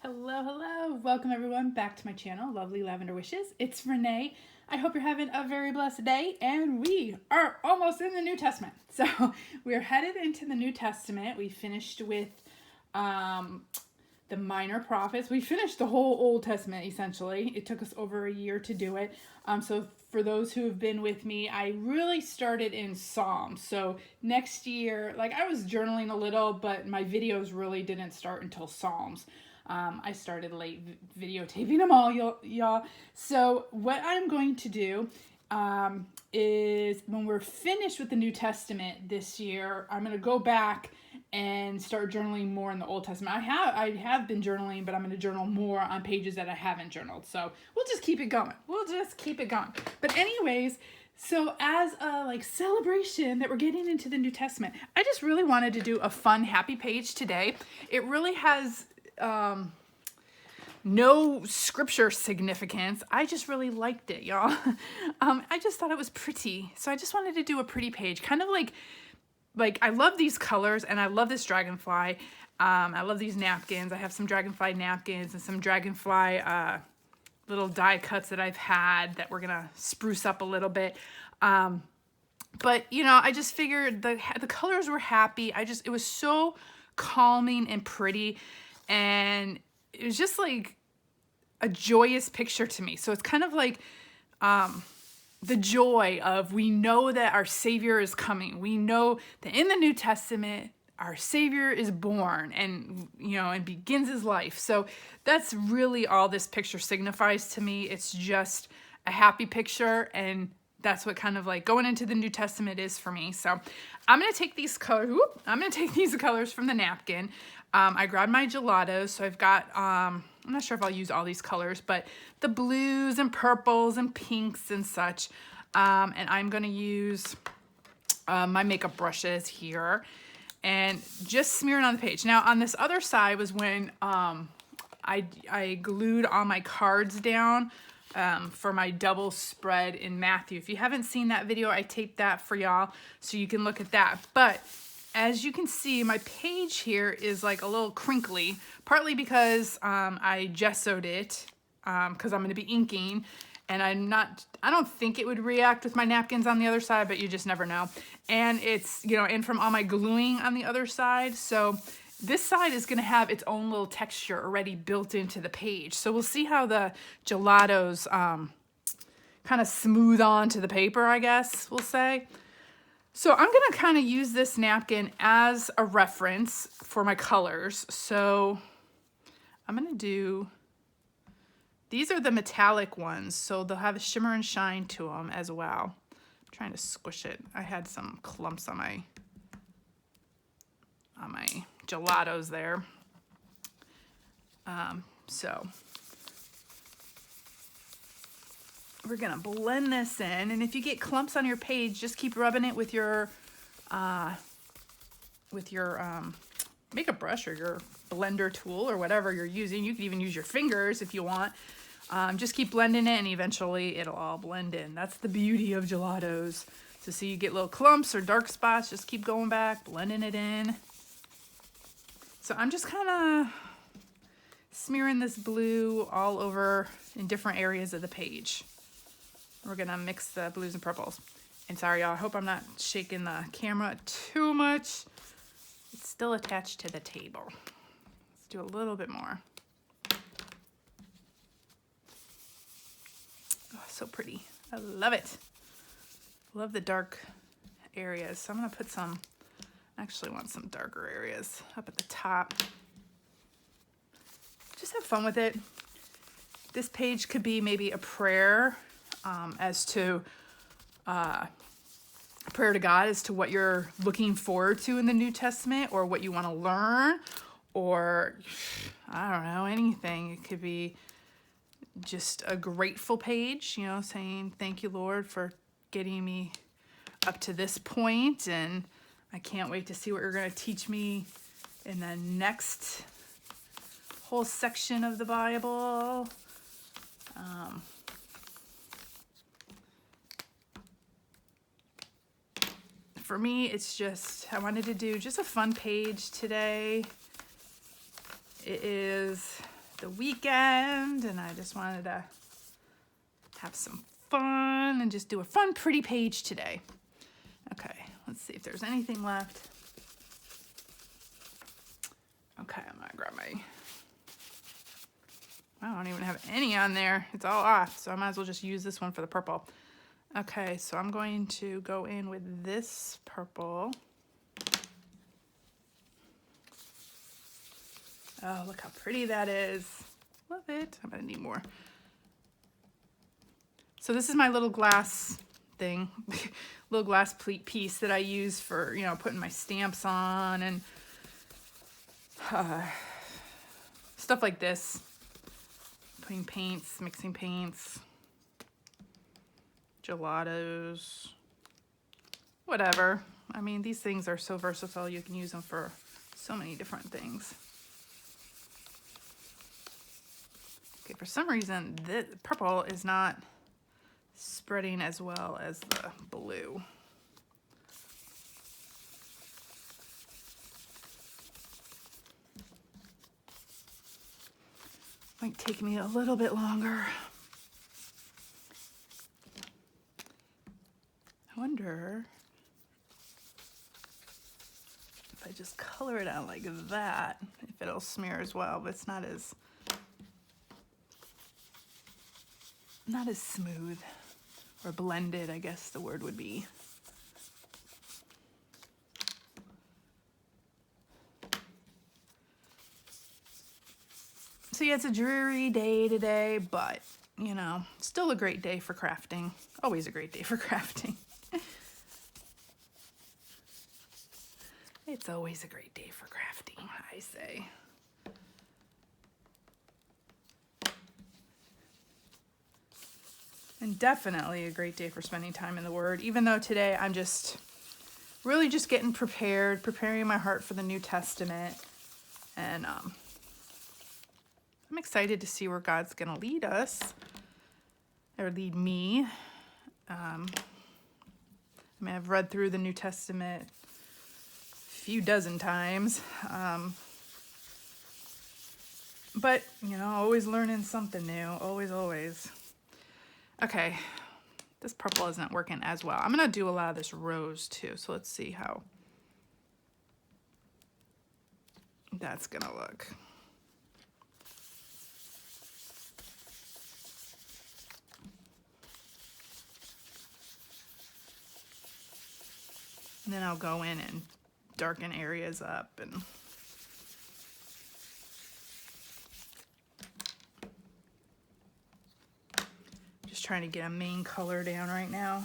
Hello, hello. Welcome everyone back to my channel, Lovely Lavender Wishes. It's Renee. I hope you're having a very blessed day, and we are almost in the New Testament. So we're headed into the New Testament. We finished with the minor prophets. We finished the whole Old Testament, essentially. It took us over a year to do it. So for those who have been with me, I really started in Psalms. So next year, like I was journaling a little, but my videos really didn't start until Psalms. I started late videotaping them all, y'all. So what I'm going to do is when we're finished with the New Testament this year, I'm going to go back and start journaling more in the Old Testament. I have been journaling, but I'm going to journal more on pages that I haven't journaled. So we'll just keep it going. But anyways, so as a celebration that we're getting into the New Testament, I just really wanted to do a fun, happy page today. It really has no scripture significance. I just really liked it, y'all. I just thought it was pretty. So I just wanted to do a pretty page, kind of like I love these colors and I love this dragonfly. I love these napkins. I have some dragonfly napkins and some dragonfly little die cuts that I've had that we're gonna spruce up a little bit. But you know, I just figured the colors were happy. It was so calming and pretty, and it was just like a joyous picture to me. So it's kind of like the joy of, we know that our Savior is coming. We know that in the New Testament, our Savior is born and, you know, and begins his life. So that's really all this picture signifies to me. It's just a happy picture, and that's what kind of like going into the New Testament is for me. So I'm going to take these colors. I'm going to take these colors from the napkin. I grabbed my Gelato. So I've got, I'm not sure if I'll use all these colors, but the blues and purples and pinks and such. And I'm going to use my makeup brushes here and just smear it on the page. Now on this other side was when I glued all my cards down for my double spread in Matthew. If you haven't seen that video, I taped that for y'all, so you can look at that. But as you can see, my page here is like a little crinkly, partly because I gessoed it because I'm going to be inking, and I don't think it would react with my napkins on the other side, but you just never know. And it's, you know, and from all my gluing on the other side, so this side is going to have its own little texture already built into the page. So we'll see how the gelatos kind of smooth onto the paper, I guess we'll say. So I'm going to kind of use this napkin as a reference for my colors. So I'm going to do, these are the metallic ones, so they'll have a shimmer and shine to them as well. I'm trying to squish it. I had some clumps on my gelatos there. So we're gonna blend this in, and if you get clumps on your page, just keep rubbing it with your makeup brush or your blender tool or whatever you're using. You can even use your fingers if you want. Just keep blending it, and eventually it'll all blend in. That's the beauty of gelatos. So see, you get little clumps or dark spots, just keep going back, blending it in. So I'm just kind of smearing this blue all over in different areas of the page. We're going to mix the blues and purples. And sorry, y'all, I hope I'm not shaking the camera too much. It's still attached to the table. Let's do a little bit more. Oh, so pretty. I love it. Love the dark areas. So I'm going to put some, I actually want some darker areas up at the top. Just have fun with it. This page could be maybe a prayer as to a prayer to God as to what you're looking forward to in the New Testament, or what you want to learn, or I don't know, anything. It could be just a grateful page, you know, saying thank you, Lord, for getting me up to this point, and I can't wait to see what you're going to teach me in the next whole section of the Bible. For me, it's just, I wanted to do just a fun page today. It is the weekend and I just wanted to have some fun and just do a fun, pretty page today. Okay, let's see if there's anything left. Okay, I'm gonna grab my, I don't even have any on there. It's all off, so I might as well just use this one for the purple. Okay, so I'm going to go in with this purple. Oh, look how pretty that is. Love it. I'm gonna need more. So this is my little glass thing, little glass piece that I use for, you know, putting my stamps on and stuff like this. Putting paints, mixing paints, gelatos, whatever. I mean, these things are so versatile. You can use them for so many different things. Okay, for some reason, the purple is not spreading as well as the blue. Might take me a little bit longer. I wonder if I just color it out like that, if it'll smear as well, but it's not as smooth or blended, I guess the word would be. So yeah, it's a dreary day today, but you know, still a great day for crafting. Always a great day for crafting. It's always a great day for crafting, I say. And definitely a great day for spending time in the Word, even though today I'm just really just getting prepared, preparing my heart for the New Testament. And I'm excited to see where God's going to lead us, or lead me. I mean, I've read through the New Testament a few dozen times. But, you know, always learning something new. Always, always. Okay, this purple isn't working as well. I'm going to do a lot of this rose too, so let's see how that's going to look. And then I'll go in and darken areas up and just trying to get a main color down right now.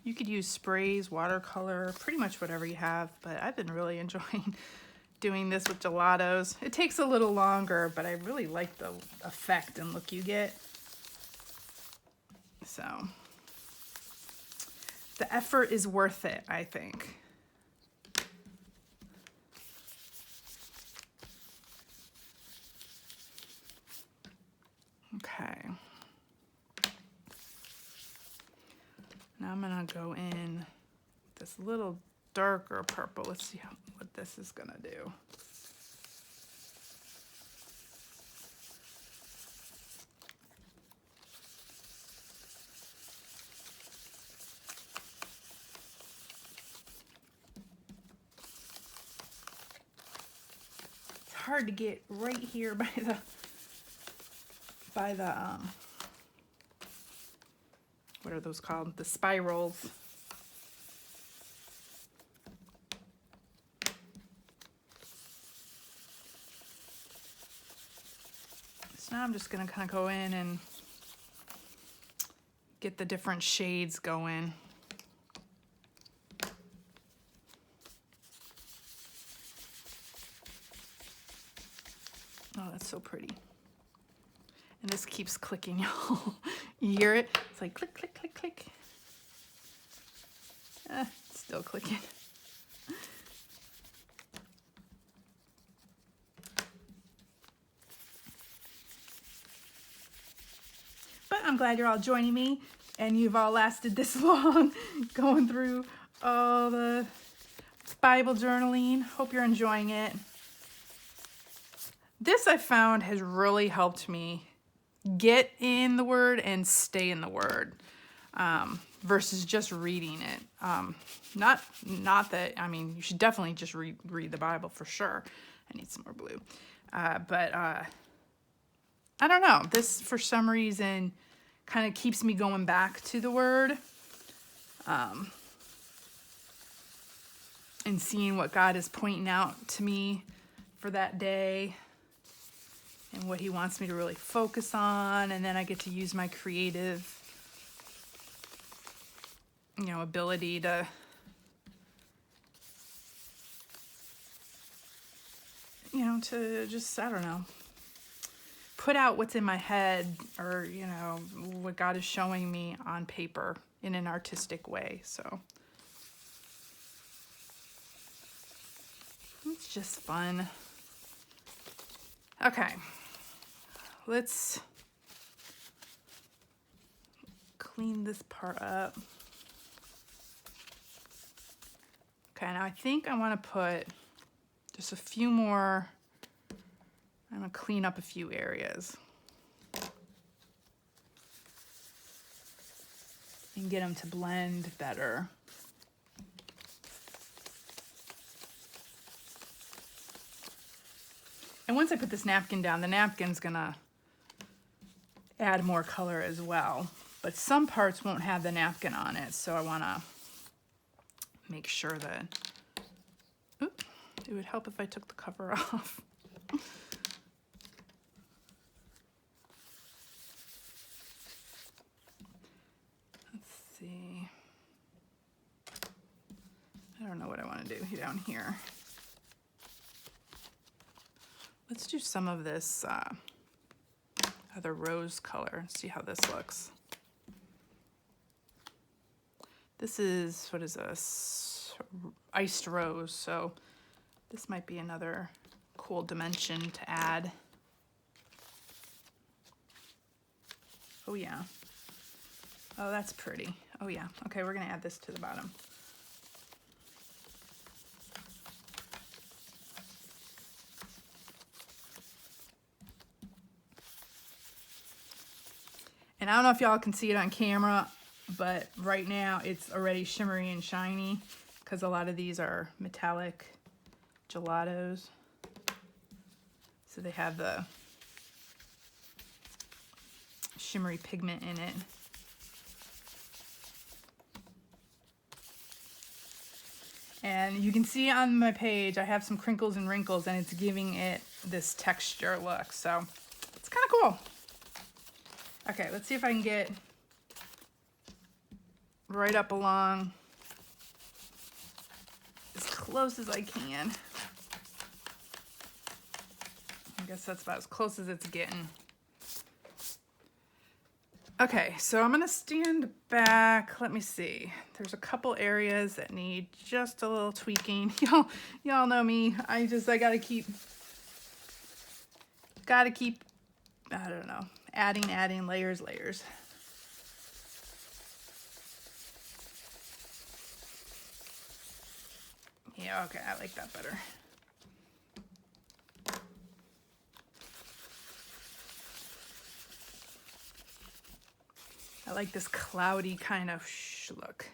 You could use sprays, watercolor, pretty much whatever you have, but I've been really enjoying doing this with gelatos. It takes a little longer, but I really like the effect and look you get. So the effort is worth it, I think. Okay. Now I'm gonna go in this little darker purple. Let's see what this is gonna do. It's hard to get right here by the what are those called? The spirals. So now I'm just gonna kind of go in and get the different shades going. Oh, that's so pretty. And this keeps clicking, y'all. You hear it? It's like click, click, click, click. It's still clicking. But I'm glad you're all joining me and you've all lasted this long going through all the Bible journaling. Hope you're enjoying it. This I found has really helped me get in the Word and stay in the Word, versus just reading it. Not that, I mean, you should definitely just read the Bible for sure. I need some more blue. But I don't know. This, for some reason, kind of keeps me going back to the Word. And seeing what God is pointing out to me for that day and what he wants me to really focus on. And then I get to use my creative, ability to to just, I don't know, put out what's in my head, or, what God is showing me on paper in an artistic way. So it's just fun. Okay, let's clean this part up. Okay, now I think I want to put just a few more. I'm going to clean up a few areas and get them to blend better. And once I put this napkin down, the napkin's gonna add more color as well. But some parts won't have the napkin on it, so I wanna make sure that, it would help if I took the cover off. Let's see. I don't know what I wanna do down here. Let's do some of this other rose color and see how this looks. This is, what is this? Iced rose, so this might be another cool dimension to add. Oh yeah. Oh, that's pretty. Oh yeah. Okay, we're gonna add this to the bottom. And I don't know if y'all can see it on camera, but right now it's already shimmery and shiny because a lot of these are metallic gelatos. So they have the shimmery pigment in it. And you can see on my page, I have some crinkles and wrinkles, and it's giving it this texture look. So it's kind of cool. Okay, let's see if I can get right up along as close as I can. I guess that's about as close as it's getting. Okay, so I'm gonna stand back. Let me see. There's a couple areas that need just a little tweaking. Y'all know me. I gotta keep, I don't know, adding layers. Yeah, okay, I like that better. I like this cloudy kind of look.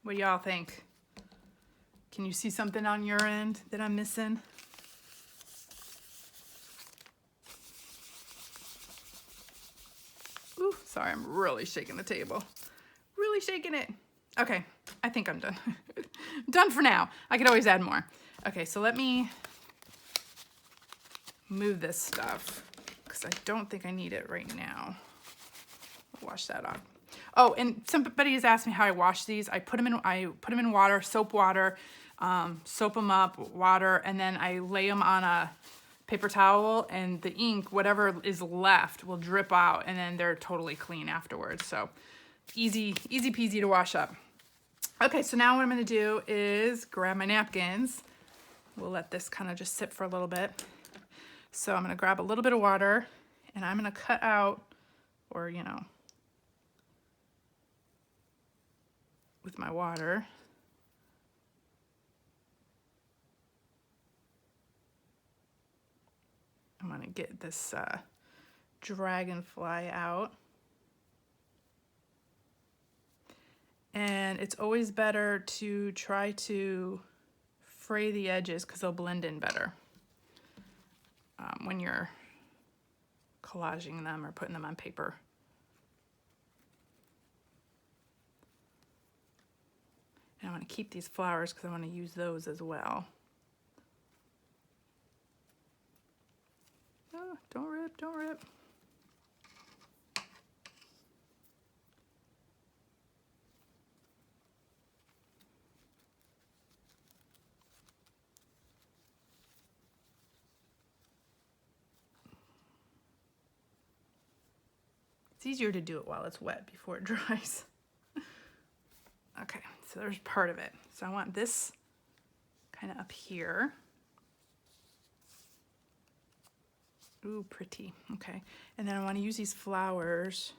What do y'all think? Can you see something on your end that I'm missing? Ooh, sorry, I'm really shaking the table. Really shaking it. Okay, I think I'm done. Done for now. I could always add more. Okay, so let me move this stuff because I don't think I need it right now. I'll wash that off. Oh, and somebody has asked me how I wash these. I put them in water, soap water, soap them up, water, and then I lay them on a paper towel, and the ink, whatever is left, will drip out, and then they're totally clean afterwards. So easy peasy to wash up. Okay, so now what I'm gonna do is grab my napkins. We'll let this kind of just sit for a little bit. So I'm gonna grab a little bit of water, and I'm gonna cut out, or with my water, I'm gonna get this dragonfly out. And it's always better to try to fray the edges because they'll blend in better when you're collaging them or putting them on paper. And I want to keep these flowers because I want to use those as well. Oh, don't rip, don't rip. It's easier to do it while it's wet before it dries. Okay, so there's part of it. So I want this kind of up here. Ooh, pretty. Okay, and then I want to use these flowers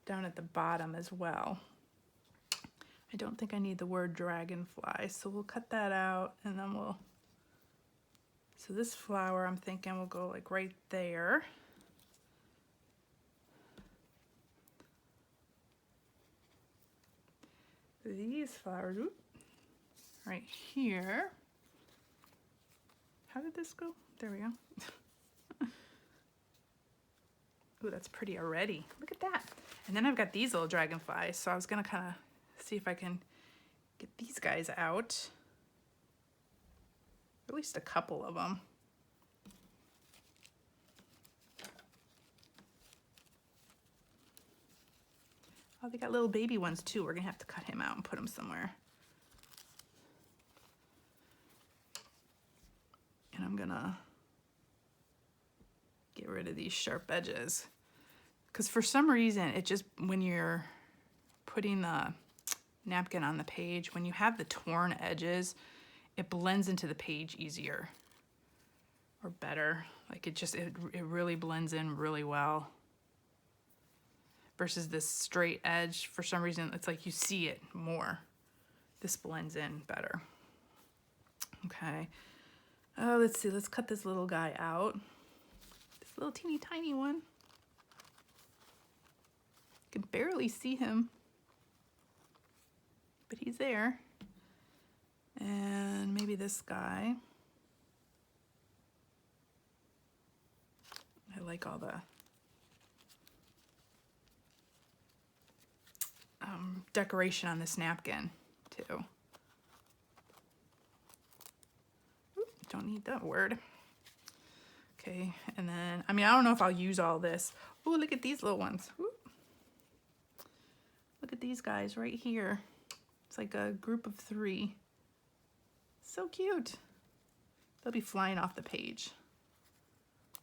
down at the bottom as well. I don't think I need the word dragonfly, so we'll cut that out and then we'll... So this flower, I'm thinking will go like right there. These flowers, oops, right here. How did this go? There we go. Ooh, that's pretty already. Look at that. And then I've got these little dragonflies, so I was gonna kind of see if I can get these guys out. At least a couple of them. Oh, they got little baby ones too. We're gonna have to cut him out and put him somewhere. And I'm gonna get rid of these sharp edges. Because for some reason, it just, when you're putting the napkin on the page, when you have the torn edges, it blends into the page easier or better. Like it really blends in really well. Versus this straight edge, for some reason, it's like you see it more. This blends in better. Okay. Oh, let's see, let's cut this little guy out. This little teeny tiny one. You can barely see him, but he's there. And maybe this guy. I like all the decoration on this napkin too. Oop, don't need that word. Okay, and then, I mean, I don't know if I'll use all this. Oh, look at these little ones. Oop. Look at these guys right here. It's like a group of 3. So cute. They'll be flying off the page.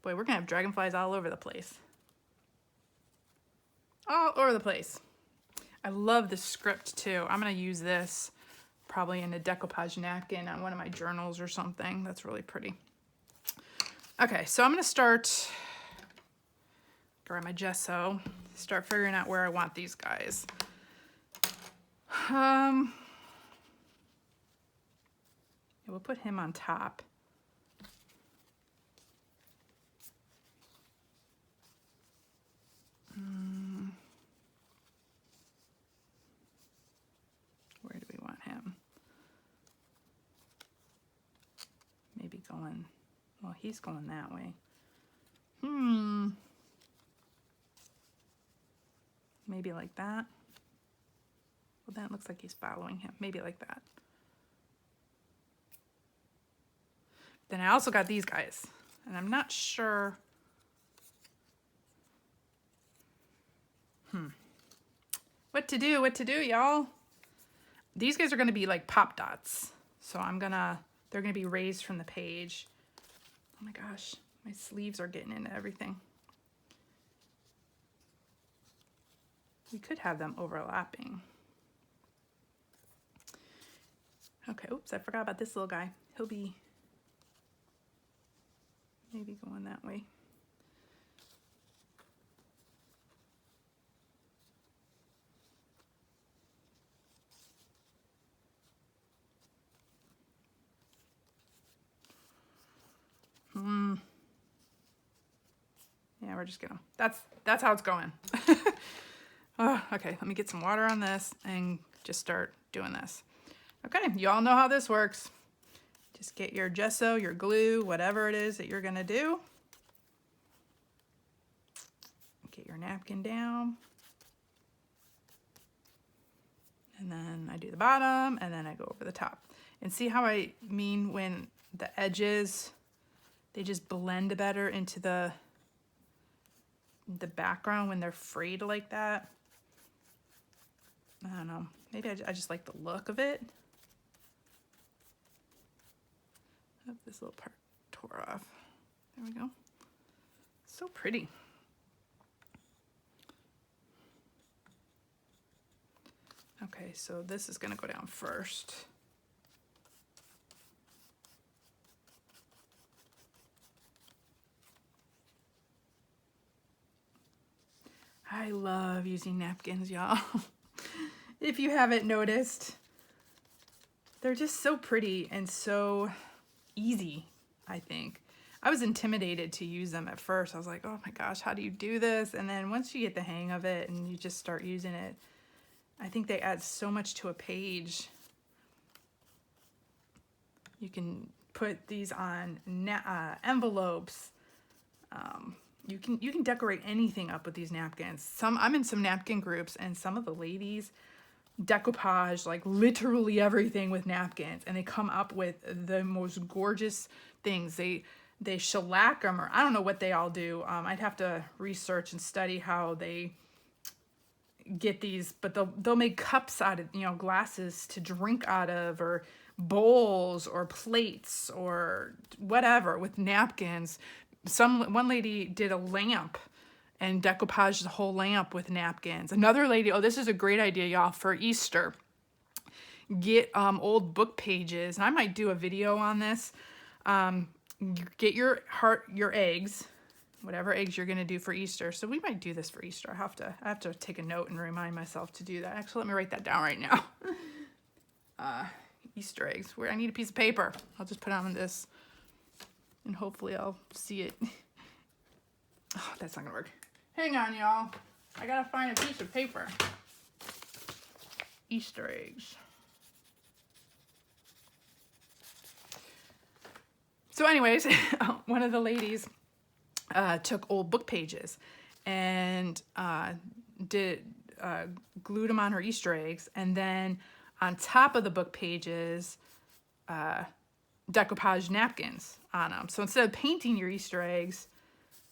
Boy, we're gonna have dragonflies all over the place. All over the place. I love this script too. I'm gonna use this probably in a decoupage napkin on one of my journals or something. That's really pretty. Okay, so I'm gonna start, grab my gesso, start figuring out where I want these guys. Yeah, we'll put him on top. Where do we want him? Maybe going, well, he's going that way. Maybe like that. Well, then it looks like he's following him. Maybe like that. Then I also got these guys, and I'm not sure. What to do, y'all? These guys are gonna be like pop dots. So they're gonna be raised from the page. Oh my gosh, my sleeves are getting into everything. We could have them overlapping. Okay, oops, I forgot about this little guy. He'll be maybe going that way. we're just gonna, that's how it's going. Oh, okay, let me get some water on this and just start doing this. Okay, you all know how this works. Just get your gesso, your glue, whatever it is that you're gonna do. Get your napkin down. And then I do the bottom, and then I go over the top. And see how I mean when the edges, they just blend better into the background when they're frayed like that. I don't know, maybe I just like the look of it. Oh, this little part tore off. There we go. So pretty. Okay, so this is gonna go down first. I love using napkins, y'all. If you haven't noticed, they're just so pretty and so easy, I think. I was intimidated to use them at first. I was like, oh my gosh, how do you do this? And then once you get the hang of it and you just start using it, I think they add so much to a page. You can put these on envelopes. You can decorate anything up with these napkins. I'm in some napkin groups, and some of the ladies decoupage like literally everything with napkins, and they come up with the most gorgeous things. They shellac them, or I don't know what they all do. I'd have to research and study how they get these, but they'll make cups out of, you know, glasses to drink out of, or bowls or plates or whatever with napkins. One lady did a lamp and decoupaged the whole lamp with napkins. Another lady, oh, this is a great idea, y'all, for Easter. Get old book pages, and I might do a video on this. Get your eggs, whatever eggs you're gonna do for Easter. So we might do this for Easter. I have to take a note and remind myself to do that. Actually, let me write that down right now. Easter eggs. Where I need a piece of paper. I'll just put on this, and hopefully I'll see it. Oh, that's not gonna work. Hang on, y'all. I gotta find a piece of paper. Easter eggs. So anyways, one of the ladies took old book pages and glued them on her Easter eggs, and then on top of the book pages, decoupage napkins on them. So instead of painting your Easter eggs,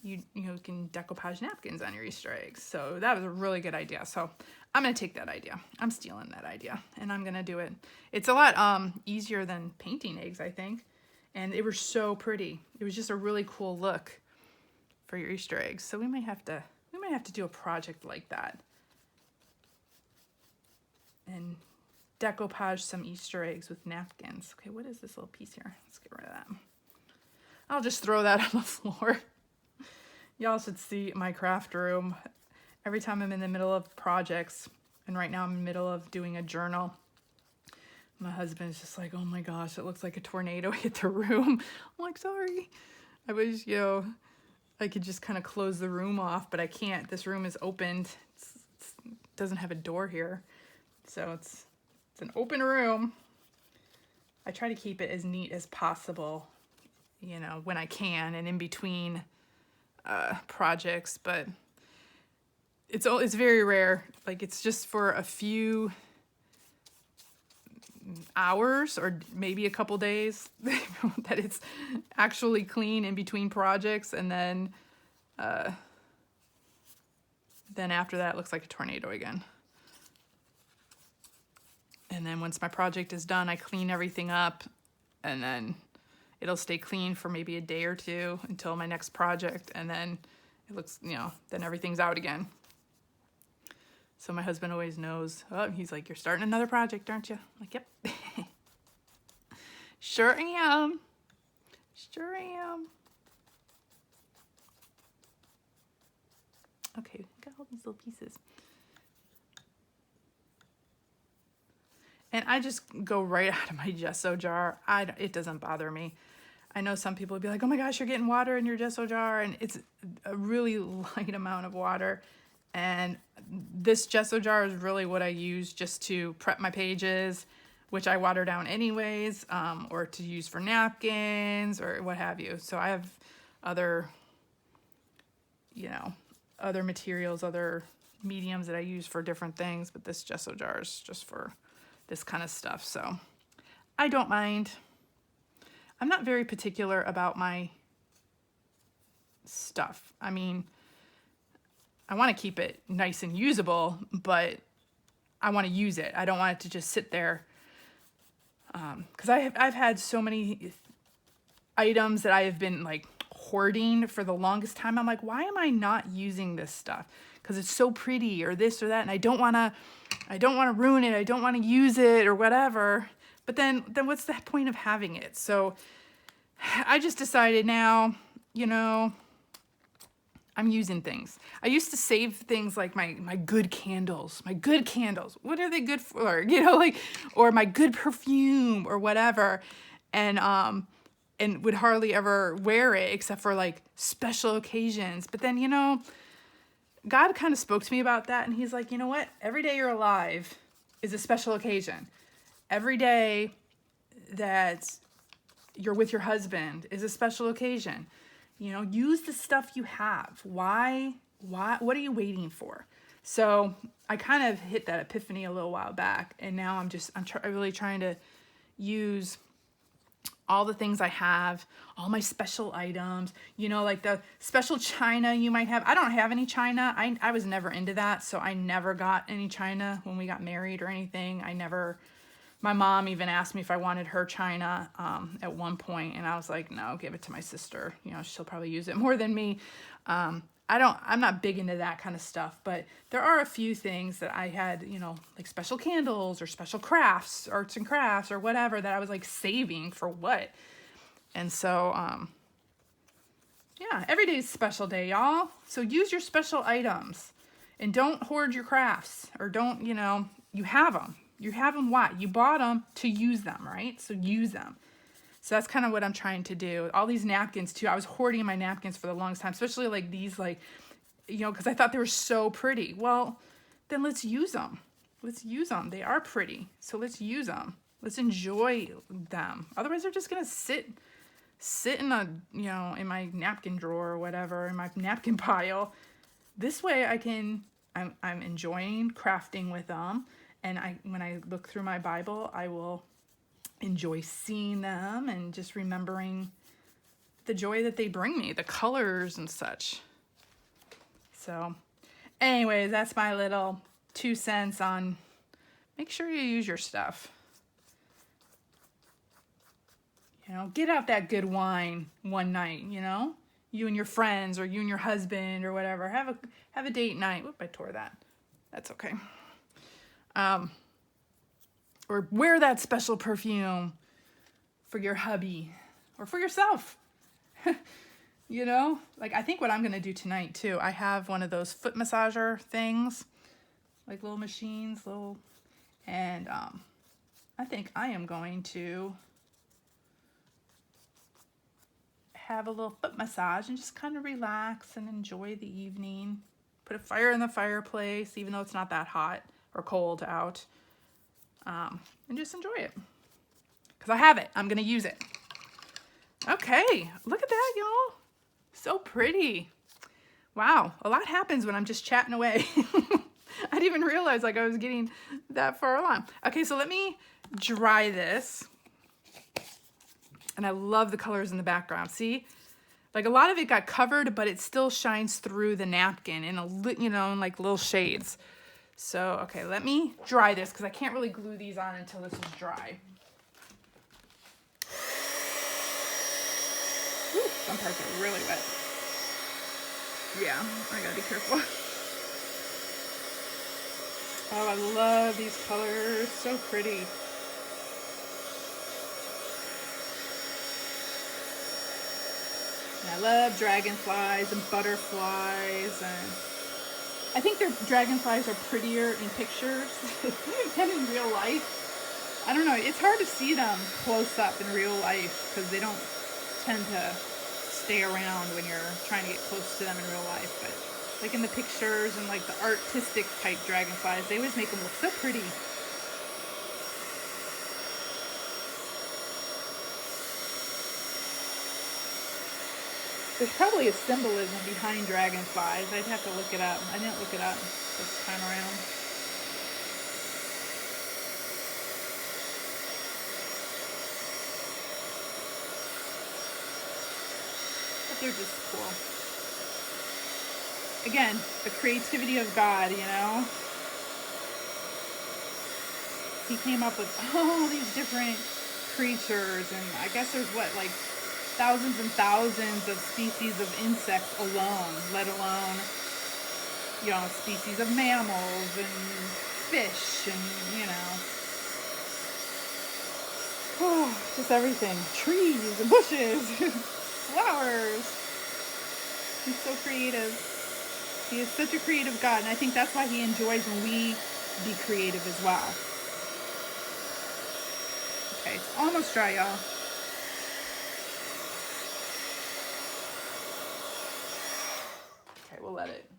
you can decoupage napkins on your Easter eggs. So that was a really good idea. So I'm gonna take that idea. I'm stealing that idea, and I'm gonna do it. It's a lot easier than painting eggs, I think. And they were so pretty. It was just a really cool look for your Easter eggs. So we might have to do a project like that and decoupage some Easter eggs with napkins. Okay, what is this little piece here? Let's get rid of that. I'll just throw that on the floor. Y'all should see my craft room. Every time I'm in the middle of projects, and right now I'm in the middle of doing a journal, my husband's just like, oh my gosh, it looks like a tornado hit the room. I'm like, sorry. I wish, I could just kind of close the room off, but I can't. This room is opened. It doesn't have a door here. So it's an open room. I try to keep it as neat as possible, when I can and in between projects, but it's very rare. Like, it's just for a few hours or maybe a couple days that it's actually clean in between projects, and then after that it looks like a tornado again. And then once my project is done, I clean everything up, and then it'll stay clean for maybe a day or two until my next project, and then it looks, then everything's out again. So my husband always knows. Oh, he's like, you're starting another project, aren't you? I'm like, yep. Sure am. Sure am. Okay, got all these little pieces. And I just go right out of my gesso jar. It doesn't bother me. I know some people would be like, oh my gosh, you're getting water in your gesso jar, and it's a really light amount of water. And this gesso jar is really what I use just to prep my pages, which I water down anyways, or to use for napkins or what have you. So I have other, you know, other materials, other mediums that I use for different things, but this gesso jar is just for this kind of stuff. So I don't mind. I'm not very particular about my stuff. I mean, I want to keep it nice and usable, but I want to use it. I don't want it to just sit there. Because I've had so many items that I have been like hoarding for the longest time. I'm like, why am I not using this stuff? Because it's so pretty or this or that, and I don't want to ruin it. I don't want to use it or whatever. But then what's the point of having it? So I just decided now, you know, I'm using things. I used to save things like my good candles. My good candles. What are they good for? You know, like, or my good perfume or whatever. And would hardly ever wear it except for like special occasions. But then, you know, God kind of spoke to me about that, and he's like, you know what? Every day you're alive is a special occasion. Every day that you're with your husband is a special occasion. You know, use the stuff you have. Why, what are you waiting for? So I kind of hit that epiphany a little while back, and now I'm really trying to use all the things I have, all my special items, you know, like the special china you might have. I don't have any china. I was never into that, so I never got any china when we got married or anything. My mom even asked me if I wanted her china at one point, and I was like, no, give it to my sister. You know, she'll probably use it more than me. I'm not big into that kind of stuff, but there are a few things that I had, you know, like special candles or special crafts, arts and crafts or whatever, that I was like saving for what. And so, yeah, every day is a special day, y'all. So use your special items and don't hoard your crafts, or don't, you know, you have them. You have them why? You bought them to use them, right? So use them. So that's kind of what I'm trying to do. All these napkins too. I was hoarding my napkins for the longest time, especially like these, like, you know, because I thought they were so pretty. Well, then let's use them. Let's use them. They are pretty. So let's use them. Let's enjoy them. Otherwise, they're just going to sit in a, you know, in my napkin drawer or whatever, in my napkin pile. This way I'm enjoying crafting with them. And when I look through my Bible, I will enjoy seeing them and just remembering the joy that they bring me, the colors and such. So anyways, that's my little 2 cents on make sure you use your stuff. You know, get out that good wine one night, you know, you and your friends or you and your husband or whatever. Have a date night. Whoop, I tore that. That's okay. Or wear that special perfume for your hubby or for yourself. You know, like I think what I'm going to do tonight too, I have one of those foot massager things, like little machines, and I think I am going to have a little foot massage and just kind of relax and enjoy the evening. Put a fire in the fireplace, even though it's not that hot or cold out, and just enjoy it. Because I have it. I'm going to use it. Okay, look at that, y'all. So pretty. Wow, a lot happens when I'm just chatting away. I didn't even realize like I was getting that far along. Okay, so let me dry this. And I love the colors in the background. See? Like a lot of it got covered, but it still shines through the napkin in in like little shades. So, okay, let me dry this because I can't really glue these on until this is dry. Whew, some parts are really wet. Yeah, I gotta be careful. Oh, I love these colors. So pretty. And I love dragonflies and butterflies, and I think their dragonflies are prettier in pictures than in real life. I don't know. It's hard to see them close up in real life because they don't tend to stay around when you're trying to get close to them in real life, but like in the pictures and like the artistic type dragonflies, they always make them look so pretty. There's probably a symbolism behind dragonflies. I'd have to look it up. I didn't look it up this time around. But they're just cool. Again, the creativity of God, you know? He came up with all these different creatures, and I guess there's what, like thousands and thousands of species of insects alone, let alone, you know, species of mammals and fish and, you know, just everything. Trees and bushes, flowers. He's so creative. He is such a creative God, and I think that's why he enjoys when we be creative as well. Okay, it's almost dry, y'all. Okay, we'll let it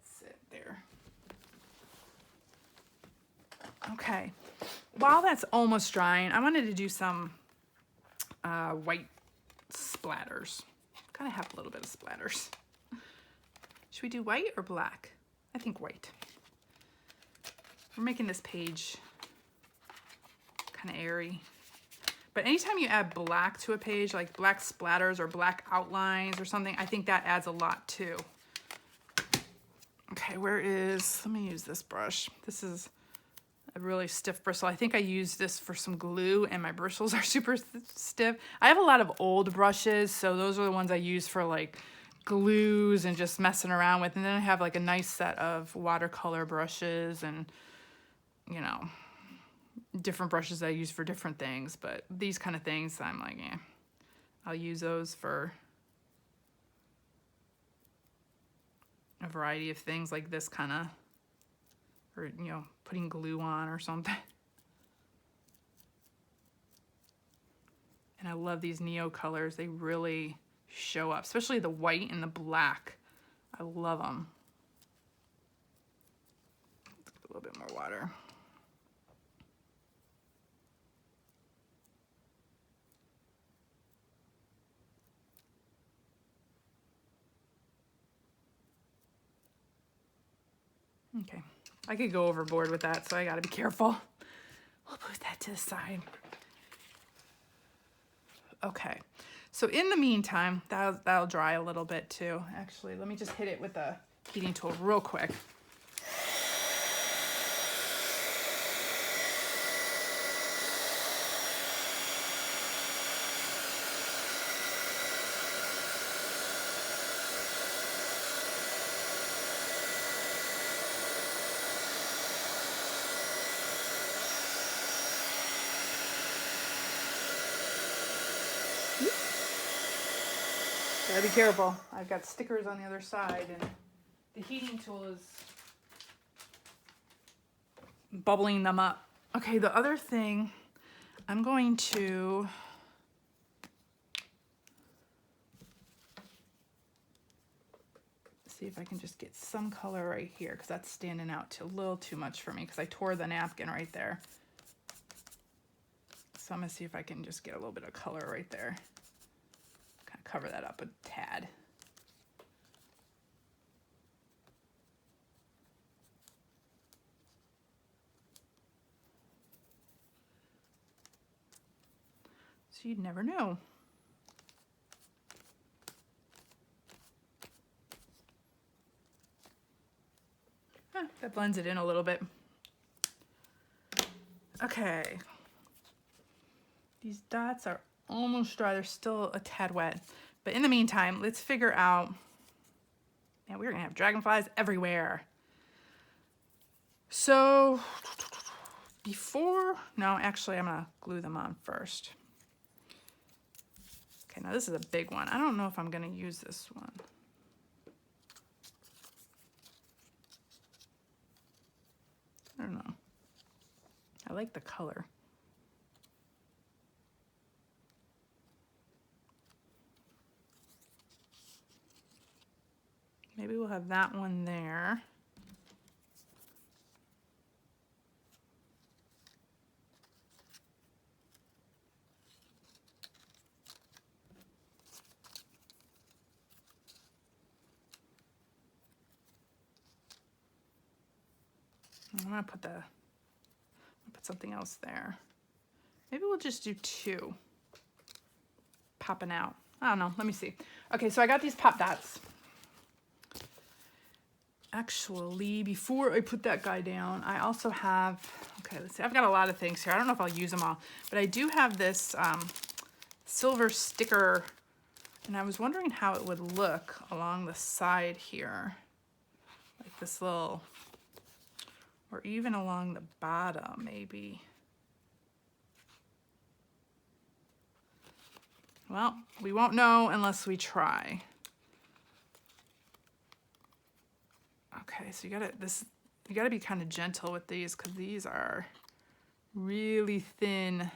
sit there. Okay, while that's almost drying, I wanted to do some white splatters. Gotta have a little bit of splatters. Should we do white or black? I think white. We're making this page kind of airy. But anytime you add black to a page, like black splatters or black outlines or something, I think that adds a lot too. Okay, let me use this brush. This is a really stiff bristle. I think I used this for some glue and my bristles are super stiff. I have a lot of old brushes, so those are the ones I use for like glues and just messing around with. And then I have like a nice set of watercolor brushes and, you know, different brushes I use for different things, but these kind of things I'm like, yeah, I'll use those for a variety of things like this kind of, or, you know, putting glue on or something. And I love these neo colors. They really show up, especially the white and the black. I love them. A little bit more water. Okay, I could go overboard with that, so I gotta be careful. We'll put that to the side. Okay, so in the meantime, that'll dry a little bit too. Actually, let me just hit it with the heating tool real quick. Gotta be careful. I've got stickers on the other side and the heating tool is bubbling them up. Okay, the other thing, I'm going to see if I can just get some color right here because that's standing out a little too much for me because I tore the napkin right there. So I'm gonna see if I can just get a little bit of color right there. Kind of cover that up a tad. So you'd never know. That blends it in a little bit. Okay. These dots are almost dry. They're still a tad wet. But in the meantime, let's figure out, man, we're gonna have dragonflies everywhere. So no, actually I'm gonna glue them on first. Okay, now this is a big one. I don't know if I'm gonna use this one. I don't know. I like the color. maybe we'll have that one there. I'm gonna put something else there. Maybe we'll just do 2 popping out. I don't know, let me see. Okay, so I got these pop dots. Actually, before I put that guy down, I also have, okay, let's see, I've got a lot of things here. I don't know if I'll use them all, but I do have this silver sticker, and I was wondering how it would look along the side here. Like this little, or even along the bottom, maybe. Well, we won't know unless we try. Okay, so you gotta be kind of gentle with these because these are really thin.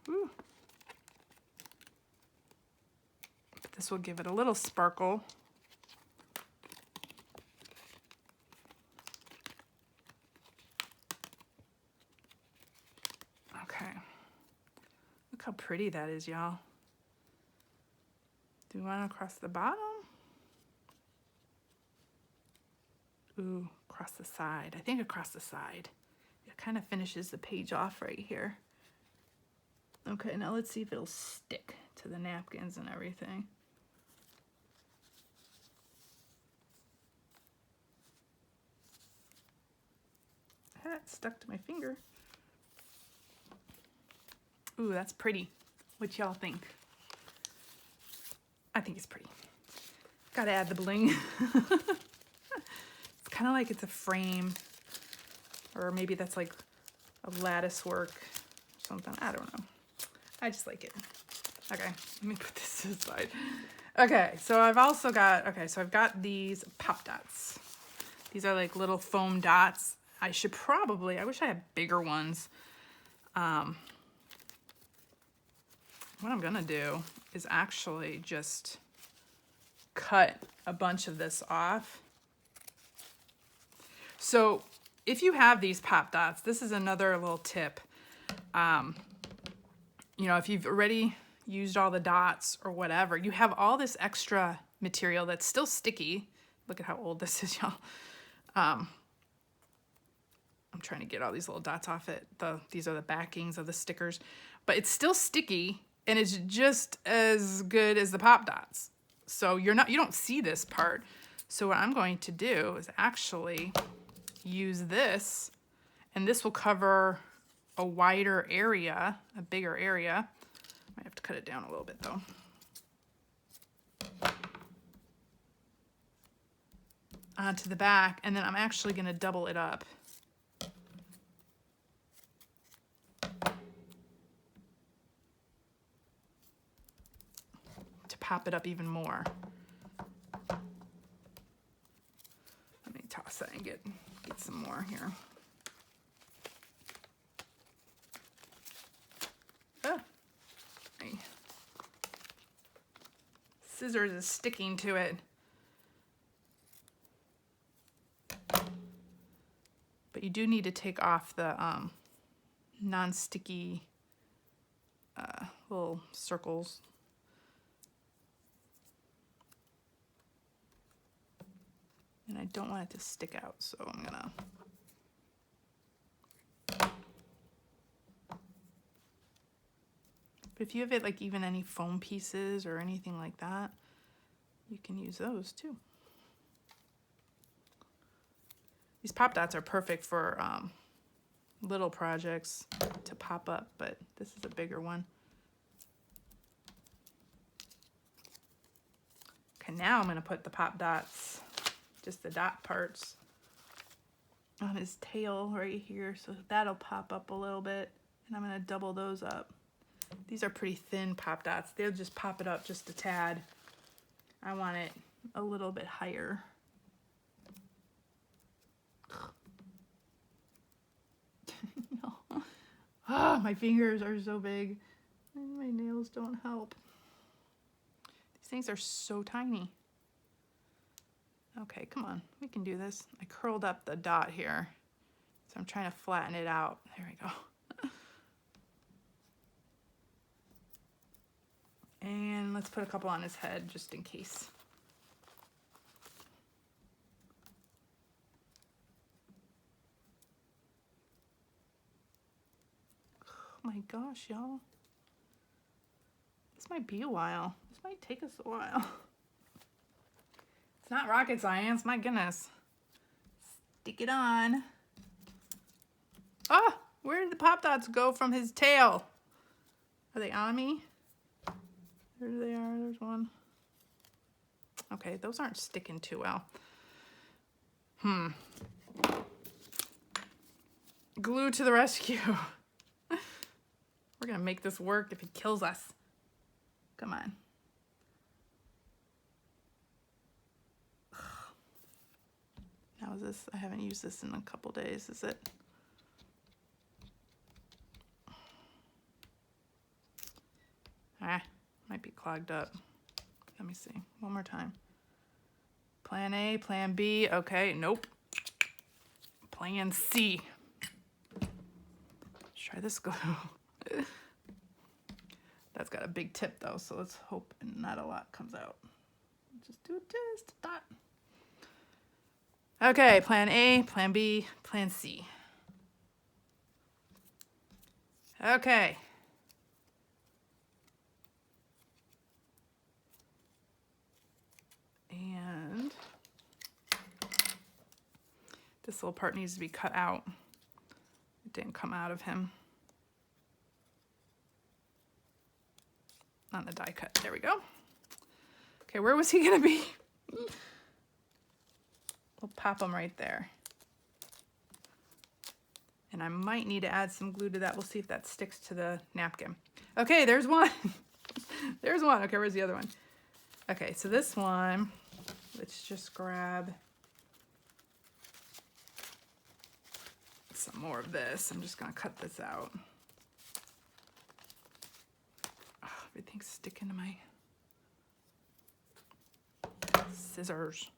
Ooh. This will give it a little sparkle. Okay, look how pretty that is, y'all. Do we want to cross the bottom? Ooh, across the side. I think across the side. It kind of finishes the page off right here. Okay, now let's see if it'll stick to the napkins and everything. That stuck to my finger. Ooh, that's pretty. What y'all think? I think it's pretty. Gotta add the bling. It's kind of like it's a frame, or maybe that's like a lattice work or something. I don't know. I just like it. Okay, let me put this to the side. Okay, so I've also got, so I've got these pop dots. These are like little foam dots. I wish I had bigger ones. What I'm gonna do is actually just cut a bunch of this off. So if you have these pop dots, this is another little tip. You know, if you've already used all the dots or whatever, you have all this extra material that's still sticky. Look at how old this is, y'all. I'm trying to get all these little dots off it. These are the backings of the stickers, but it's still sticky and it's just as good as the pop dots. So you don't see this part. So what I'm going to do is actually use this, and this will cover a wider area, a bigger area. I have to cut it down a little bit though. Onto the back, and then I'm actually gonna double it up. To pop it up even more. Let me toss that and get some more here. Oh, my scissors is sticking to it. But you do need to take off the non-sticky little circles. And I don't want it to stick out, so I'm gonna. But if you have it like even any foam pieces or anything like that, you can use those too. These pop dots are perfect for little projects to pop up, but this is a bigger one. Okay, now I'm gonna put the pop dots, just the dot parts, on his tail right here, so that'll pop up a little bit, and I'm gonna double those up. These are pretty thin pop dots. They'll just pop it up just a tad. I want it a little bit higher. Oh, my fingers are so big. My nails files don't help. These things are so tiny. Okay, come on, we can do this. I curled up the dot here, so I'm trying to flatten it out. There we go. And let's put a couple on his head just in case. Oh my gosh, y'all. This might be a while. This might take us a while. It's not rocket science, my goodness. Stick it on. Ah, where did the pop dots go from his tail? Are they on me? There they are, there's one. Okay, those aren't sticking too well. Glue to the rescue. We're gonna make this work if he kills us. Come on. Now is this, I haven't used this in a couple days, is it? Ah, might be clogged up. Let me see, one more time. Plan A, plan B, okay, nope. Plan C. Let's try this glue. That's got a big tip though, so let's hope not a lot comes out. Just do just a dot. Okay, plan A, plan B, plan C. Okay. And this little part needs to be cut out. It didn't come out of him. On the die cut, there we go. Okay, where was he gonna be? We'll pop him right there. And I might need to add some glue to that. We'll see if that sticks to the napkin. Okay, there's one. There's one. Okay, where's the other one? Okay, so this one, let's just grab some more of this. I'm just gonna cut this out. Oh, everything's sticking to my scissors.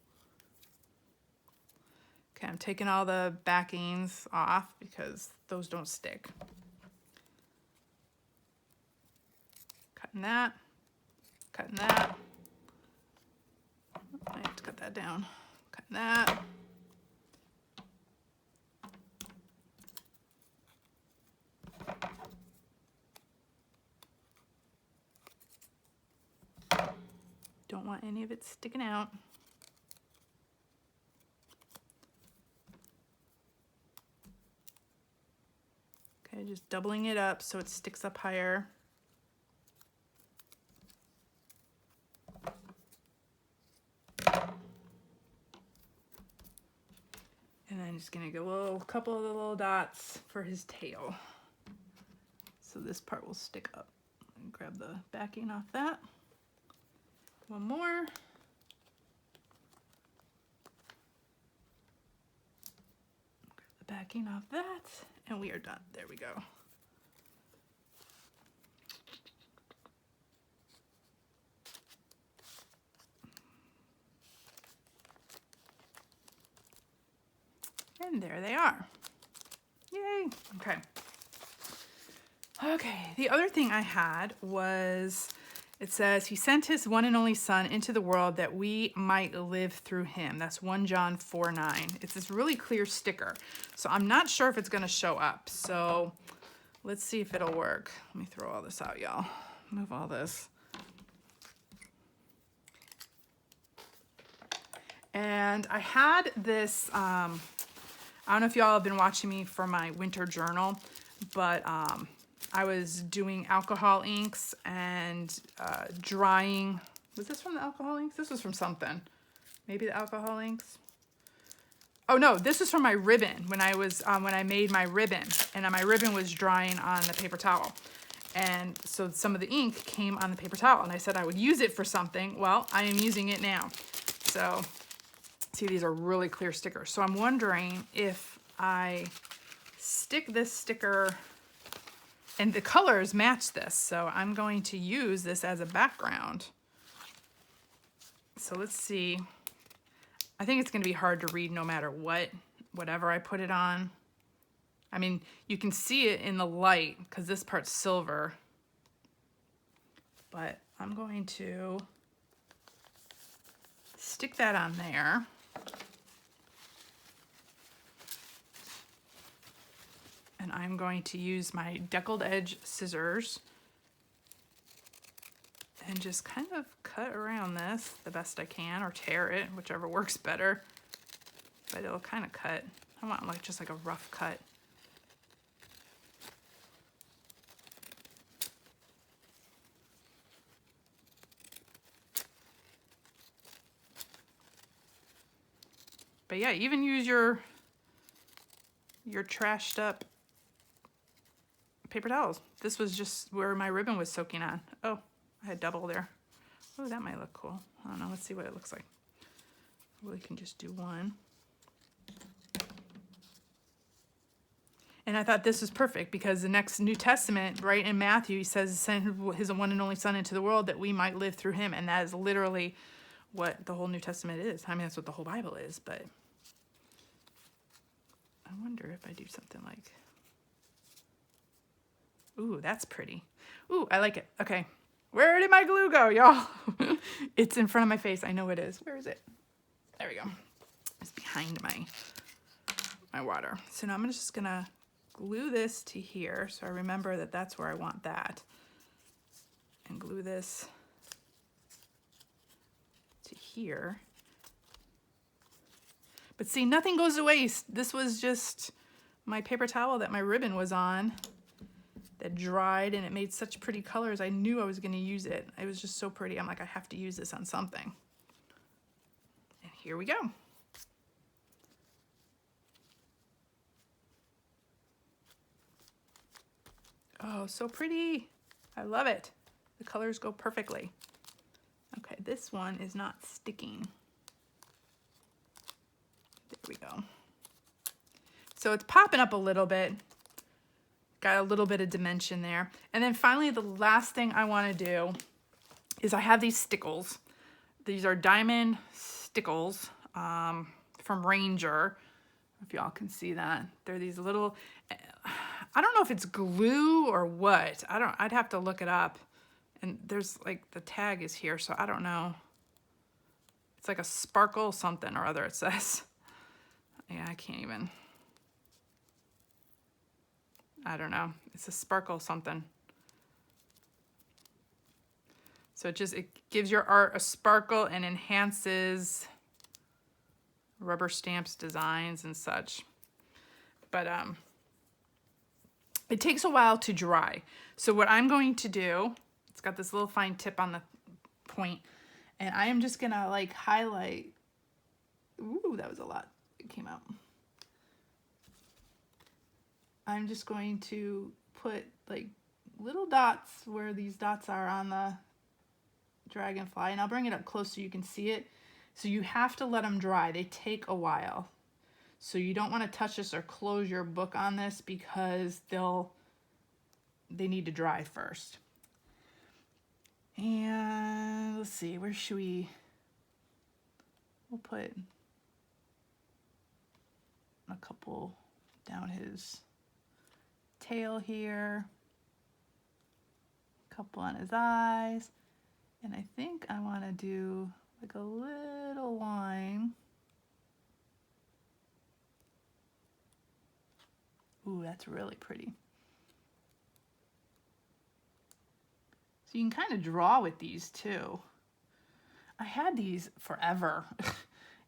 Okay, I'm taking all the backings off because those don't stick. Cutting that, cutting that. I have to cut that down. Cutting that. Don't want any of it sticking out. Okay, just doubling it up so it sticks up higher. And I'm just gonna go a couple of the little dots for his tail. So this part will stick up. And grab the backing off that. One more. Grab the backing off that, and we are done. There we go. And there they are. Yay. Okay. Okay, the other thing I had was, it says, he sent his one and only son into the world that we might live through him. That's 1 John 4:9. It's this really clear sticker. So I'm not sure if it's gonna show up. So let's see if it'll work. Let me throw all this out, y'all. Move all this. And I had this, I don't know if y'all have been watching me for my winter journal, but I was doing alcohol inks and drying. Was this from the alcohol inks? This was from something. Maybe the alcohol inks. Oh no, this is from my ribbon when I was when I made my ribbon, and my ribbon was drying on the paper towel. And so some of the ink came on the paper towel, and I said I would use it for something. Well, I am using it now. So see, these are really clear stickers. So I'm wondering if I stick this sticker And the colors match this, so I'm going to use this as a background. So let's see. I think it's going to be hard to read no matter whatever I put it on. I mean, you can see it in the light because this part's silver. But I'm going to stick that on there. And I'm going to use my deckled edge scissors and just kind of cut around this the best I can, or tear it, whichever works better. But it'll kind of cut. I want like just like a rough cut. But yeah, even use your trashed up paper towels. This was just where my ribbon was soaking on. Oh, I had double there. Oh, that might look cool. I don't know. Let's see what it looks like. We can just do one. And I thought this was perfect because the next New Testament, right in Matthew, he says, send his one and only son into the world that we might live through him. And that is literally what the whole New Testament is. I mean, that's what the whole Bible is, but I wonder if I do something like, ooh, that's pretty. Ooh, I like it. Okay. Where did my glue go, y'all? It's in front of my face. I know it is. Where is it? There we go. It's behind my water. So now I'm just going to glue this to here. So I remember that that's where I want that. And glue this to here. But see, nothing goes to waste. This was just my paper towel that my ribbon was on that dried, and it made such pretty colors. I knew I was going to use it. It was just so pretty. I'm like, I have to use this on something. And here we go. Oh, so pretty. I love it. The colors go perfectly. Okay, this one is not sticking. There we go. So it's popping up a little bit. Got a little bit of dimension there. And then finally, the last thing I want to do is I have these stickles. These are diamond stickles from Ranger. If y'all can see that. They're these little, I don't know if it's glue or what. I'd have to look it up. And there's like, the tag is here, so I don't know. It's like a sparkle something or other, it says. Yeah, I can't even. I don't know. It's a sparkle something. So it gives your art a sparkle and enhances rubber stamps, designs, and such. But it takes a while to dry. So what I'm going to do, it's got this little fine tip on the point, and I am just gonna like highlight. Ooh, that was a lot. It came out. I'm just going to put like little dots where these dots are on the dragonfly, and I'll bring it up close so you can see it. So you have to let them dry. They take a while. So you don't want to touch this or close your book on this because they need to dry first. And let's see, where should we'll put a couple down his tail here, a couple on his eyes, and I think I want to do like a little line. Ooh, that's really pretty. So you can kind of draw with these too. I had these forever and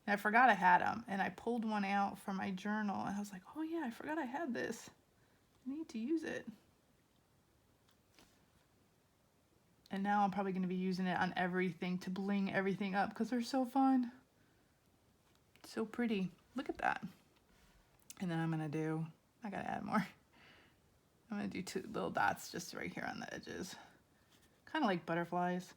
I forgot I had them, and I pulled one out from my journal and I was like, oh yeah, I forgot I had this. I need to use it. And now I'm probably going to be using it on everything to bling everything up because they're so fun. So pretty. Look at that. And then I'm going to do, I got to add more. I'm going to do two little dots just right here on the edges. Kind of like butterflies.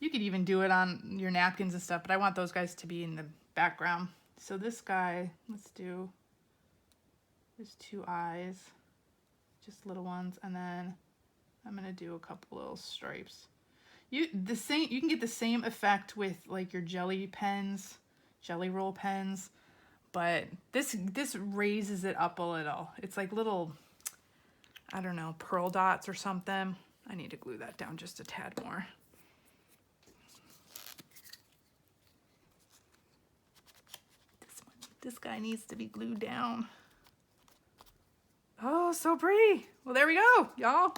You could even do it on your napkins and stuff, but I want those guys to be in the background. So this guy, let's do his two eyes. just little ones, and then I'm gonna do a couple little stripes. You can get the same effect with like your jelly pens, jelly roll pens, but this raises it up a little. It's like little, I don't know, pearl dots or something. I need to glue that down just a tad more. This guy needs to be glued down. Oh, so pretty. Well, there we go, y'all.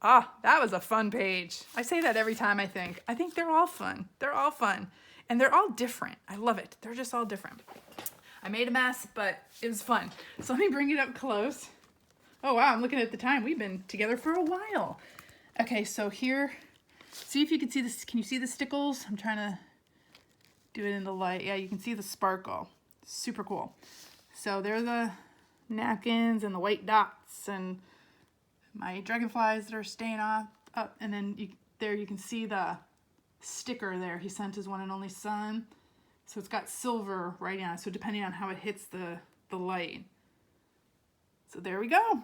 Ah, that was a fun page. I say that every time I think. I think they're all fun. They're all fun. And they're all different. I love it. They're just all different. I made a mess, but it was fun. So let me bring it up close. Oh, wow, I'm looking at the time. We've been together for a while. Okay, so here, see if you can see this. Can you see the stickles? I'm trying to do it in the light. Yeah, you can see the sparkle. Super cool. So there are the napkins and the white dots and my dragonflies that are staying up, and then you can see the sticker there. He sent his one and only son. So it's got silver writing on it, so depending on how it hits the light. So there we go.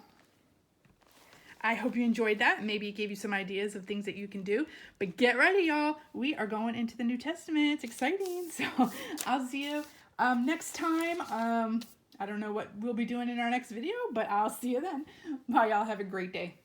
I hope you enjoyed that. Maybe it gave you some ideas of things that you can do. But get ready, y'all. We are going into the New Testament. It's exciting. So I'll see you next time. I don't know what we'll be doing in our next video, but I'll see you then. Bye, y'all. Have a great day.